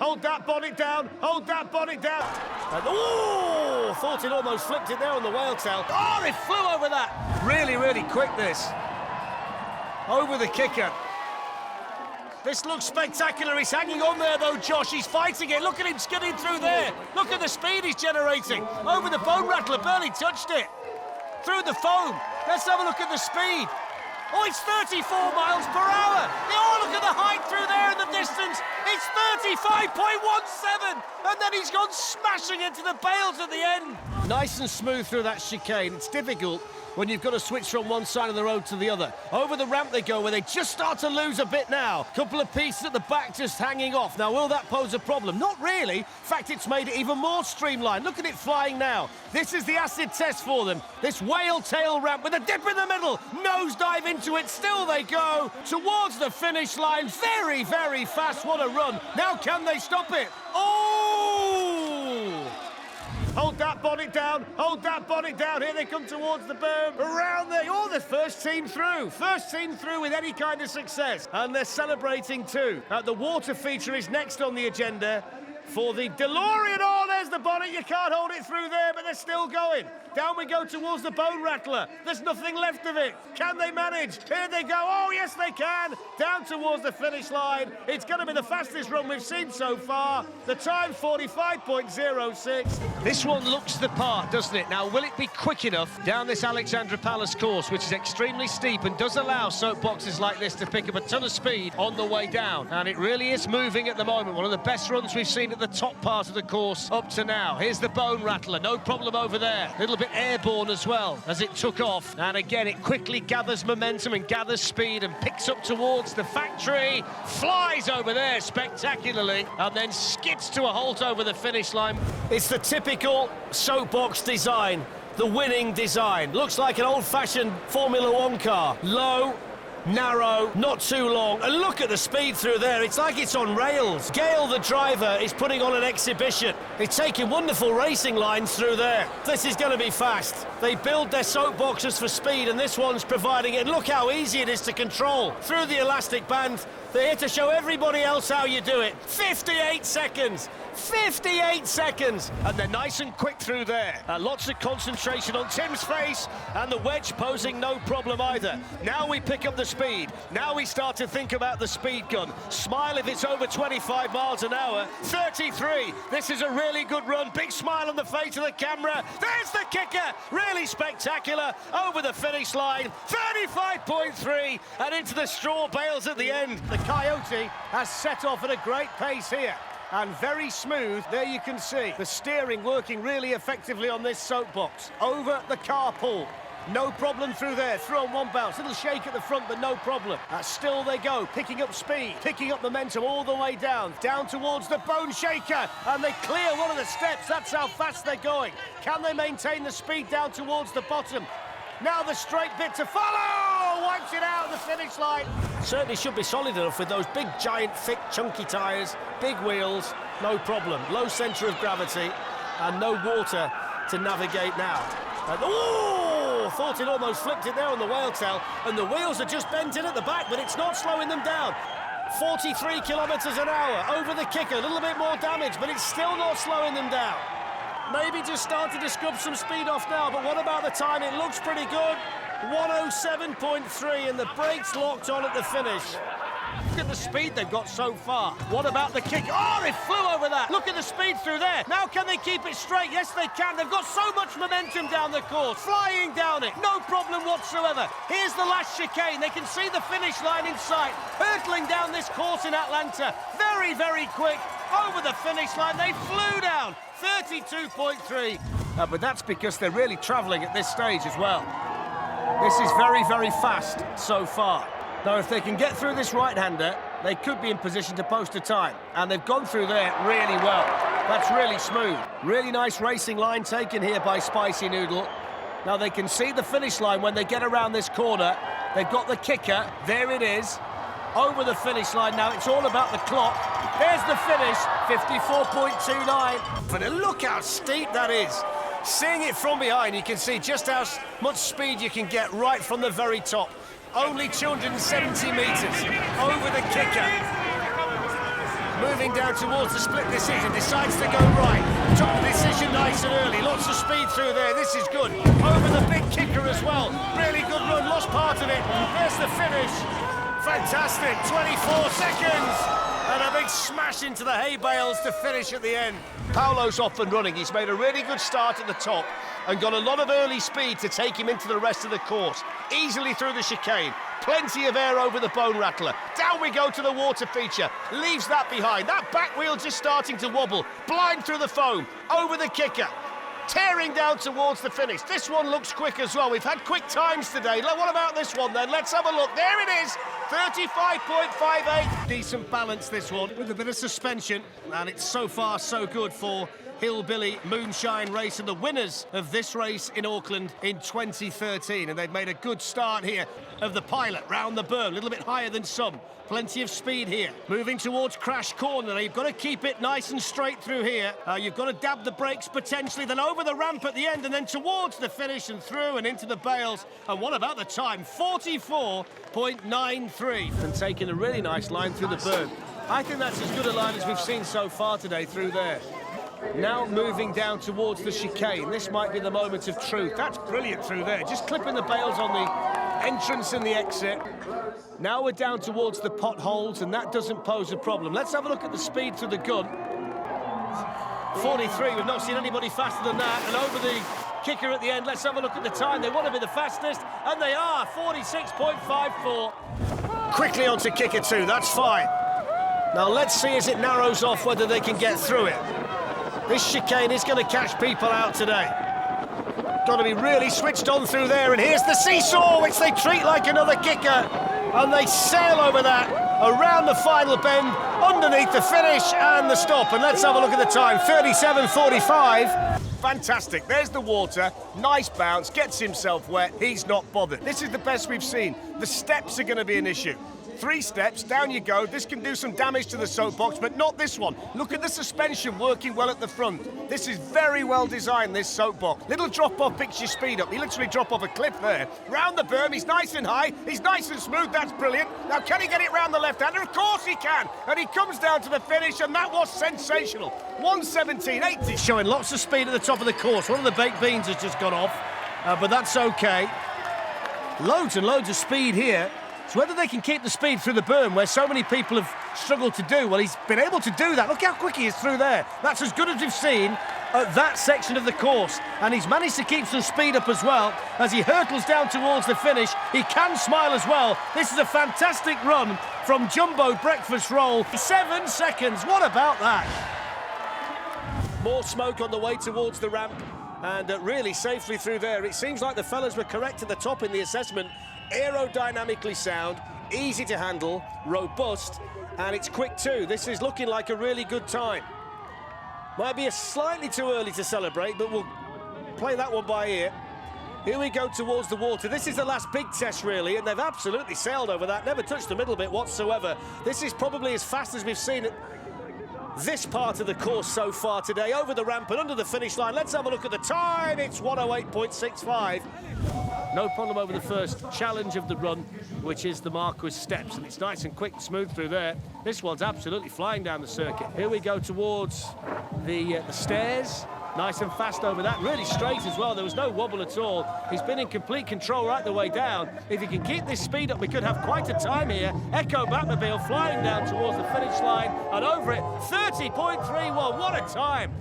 hold that bonnet down, hold that bonnet down. And, oh, thought it almost flipped it there on the whale tail. Oh, it flew over that. Really, really quick, this. Over the kicker. This looks spectacular. He's hanging on there, though, Josh. He's fighting it. Look at him skidding through there. Look at the speed he's generating. Over the bone rattler, barely touched it. Through the foam. Let's have a look at the speed. Oh, it's 34 miles per hour. Oh, look at the height through there in the distance. It's 35.17. And then he's gone smashing into the bales at the end. Nice and smooth through that chicane. It's difficult when you've got to switch from one side of the road to the other. Over the ramp they go, where they just start to lose a bit now. Couple of pieces at the back just hanging off. Now, will that pose a problem? Not really. In fact, it's made it even more streamlined. Look at it flying now. This is the acid test for them. This whale tail ramp with a dip in the middle. Nosedive into it. Still they go towards the finish line. Very, very fast. What a run. Now can they stop it? Oh! Hold that bonnet down, hold that bonnet down. Here they come towards the berm. Around there, oh, the first team through. First team through with any kind of success. And they're celebrating too. The water feature is next on the agenda for the DeLorean. Oh, there's the bonnet. You can't hold it through there, but they're still going. Down we go towards the bone rattler. There's nothing left of it. Can they manage? Here they go. Oh, yes, they can. Down towards the finish line. It's going to be the fastest run we've seen so far. The time, 45.06. This one looks the part, doesn't it? Now, will it be quick enough down this Alexandra Palace course, which is extremely steep and does allow soapboxes like this to pick up a ton of speed on the way down? And it really is moving at the moment. One of the best runs we've seen at the top part of the course up to now. Here's the bone rattler. No problem over there. Little bit airborne as well as it took off, and again it quickly gathers momentum and gathers speed and picks up towards the factory, flies over there spectacularly, and then skids to a halt over the finish line. It's the typical soapbox design, the winning design. Looks like an old-fashioned Formula One car. Low, narrow, not too long, and look at the speed through there. It's like it's on rails. Gale, the driver, is putting on an exhibition. He's taking wonderful racing lines through there. This is going to be fast. They build their soapboxes for speed, and this one's providing it. Look how easy it is to control through the elastic band. They're here to show everybody else how you do it. 58 seconds. 58 seconds, and they're nice and quick through there. Lots of concentration on Tim's face, and the wedge posing no problem either. Now we pick up the speed. Now we start to think about the speed gun. Smile if it's over 25 miles an hour. 33. This is a really good run. Big smile on the face of the camera. There's the kicker. Really spectacular. Over the finish line. 35.3, and into the straw bales at the end. The Coyote has set off at a great pace here. And very smooth, there you can see. The steering working really effectively on this soapbox. Over the carpool. No problem through there, through on one bounce. Little shake at the front, but no problem. Still they go, picking up speed, picking up momentum all the way down. Down towards the bone shaker, and they clear one of the steps. That's how fast they're going. Can they maintain the speed down towards the bottom? Now the straight bit to follow! Wipes it out at the finish line. Certainly should be solid enough with those big, giant, thick, chunky tyres, big wheels, no problem. Low centre of gravity, and no water to navigate now. And, oh! Thought it almost flipped it there on the whale tail, and the wheels are just bent in at the back, but it's not slowing them down. 43 kilometres an hour over the kicker, a little bit more damage, but it's still not slowing them down. Maybe just started to scrub some speed off now, but what about the time? It looks pretty good. 107.3, and the brakes locked on at the finish. Look at the speed they've got so far. What about the kick? Oh, it flew over that. Look at the speed through there. Now can they keep it straight? Yes, they can. They've got so much momentum down the course. Flying down it. No problem whatsoever. Here's the last chicane. They can see the finish line in sight. Hurtling down this course in Atlanta. Very, very quick. Over the finish line. They flew down. 32.3. But that's because they're really travelling at this stage as well. This is very, very fast so far. Now, if they can get through this right-hander, they could be in position to post a time. And they've gone through there really well. That's really smooth. Really nice racing line taken here by Spicy Noodle. Now, they can see the finish line when they get around this corner. They've got the kicker. There it is. Over the finish line now. It's all about the clock. There's the finish. 54.29. But look how steep that is. Seeing it from behind, you can see just how much speed you can get right from the very top. Only 270 metres over the kicker. moving down towards the split decision, decides to go right. Took the decision nice and early, lots of speed through there, this is good. Over the big kicker as well, really good run, lost part of it. There's the finish, fantastic, 24 seconds. And a big smash into the hay bales to finish at the end. Paolo's off and running. He's made a really good start at the top and got a lot of early speed to take him into the rest of the course. Easily through the chicane. Plenty of air over the bone rattler. Down we go to the water feature. Leaves that behind. That back wheel just starting to wobble. Blind through the foam. Over the kicker. Tearing down towards the finish. This one looks quick as well. We've had quick times today. What about this one then? Let's have a look. There it is. 35.58. Decent balance, this one, with a bit of suspension. And it's so far so good for Hillbilly Moonshine Racer, the winners of this race in Auckland in 2013. And they've made a good start here of the pilot round the berm, a little bit higher than some. Plenty of speed here. Moving towards crash corner. Now, you've got to keep it nice and straight through here. You've got to dab the brakes potentially, then over the ramp at the end, and then towards the finish and through and into the bales. And what about the time? 44.93. And taking a really nice line through the berm. I think that's as good a line as we've seen so far today through there. Now moving down towards the chicane. This might be the moment of truth. That's brilliant through there. Just clipping the bales on the entrance and the exit. Now we're down towards the potholes, and that doesn't pose a problem. Let's have a look at the speed through the gun. 43, we've not seen anybody faster than that. And over the kicker at the end, let's have a look at the time. They want to be the fastest, and they are, 46.54. Quickly onto kicker two, that's fine. Now let's see as it narrows off whether they can get through it. This chicane is going to catch people out today. Got to be really switched on through there, and here's the seesaw, which they treat like another kicker, and they sail over that, around the final bend, underneath the finish and the stop. And let's have a look at the time, 37.45. Fantastic, there's the water, nice bounce, gets himself wet, he's not bothered. This is the best we've seen. The steps are going to be an issue. 3 steps, down you go. This can do some damage to the soapbox, but not this one. Look at the suspension working well at the front. This is very well designed, this soapbox. Little drop-off picks your speed up. He literally drop off a cliff there. Round the berm, he's nice and high. He's nice and smooth, that's brilliant. Now, can he get it round the left-hander? Of course he can. And he comes down to the finish, and that was sensational. 1:17.80. Showing lots of speed at the top of the course. One of the baked beans has just gone off, but that's okay. Loads and loads of speed here. So whether they can keep the speed through the berm, where so many people have struggled to do, well, he's been able to do that. Look how quick he is through there. That's as good as we've seen at that section of the course. And he's managed to keep some speed up as well. As he hurtles down towards the finish, he can smile as well. This is a fantastic run from Jumbo Breakfast Roll. 7 seconds, what about that? More smoke on the way towards the ramp, and really safely through there. It seems like the fellas were correct at the top in the assessment. Aerodynamically sound, easy to handle, robust, and it's quick too. This is looking like a really good time. Might be slightly too early to celebrate, but we'll play that one by ear. Here we go towards the water. This is the last big test, really, and they've absolutely sailed over that, never touched the middle bit whatsoever. This is probably as fast as we've seen it this part of the course so far today, over the ramp and under the finish line. Let's have a look at the time. It's 1:08.65. No problem over the first challenge of the run, which is the Marquis Steps, and it's nice and quick and smooth through there. This one's absolutely flying down the circuit. Here we go towards the stairs. Nice and fast over that, really straight as well. There was no wobble at all. He's been in complete control right the way down. If he can keep this speed up, we could have quite a time here. Echo Batmobile flying down towards the finish line and over it. 30.31, what a time.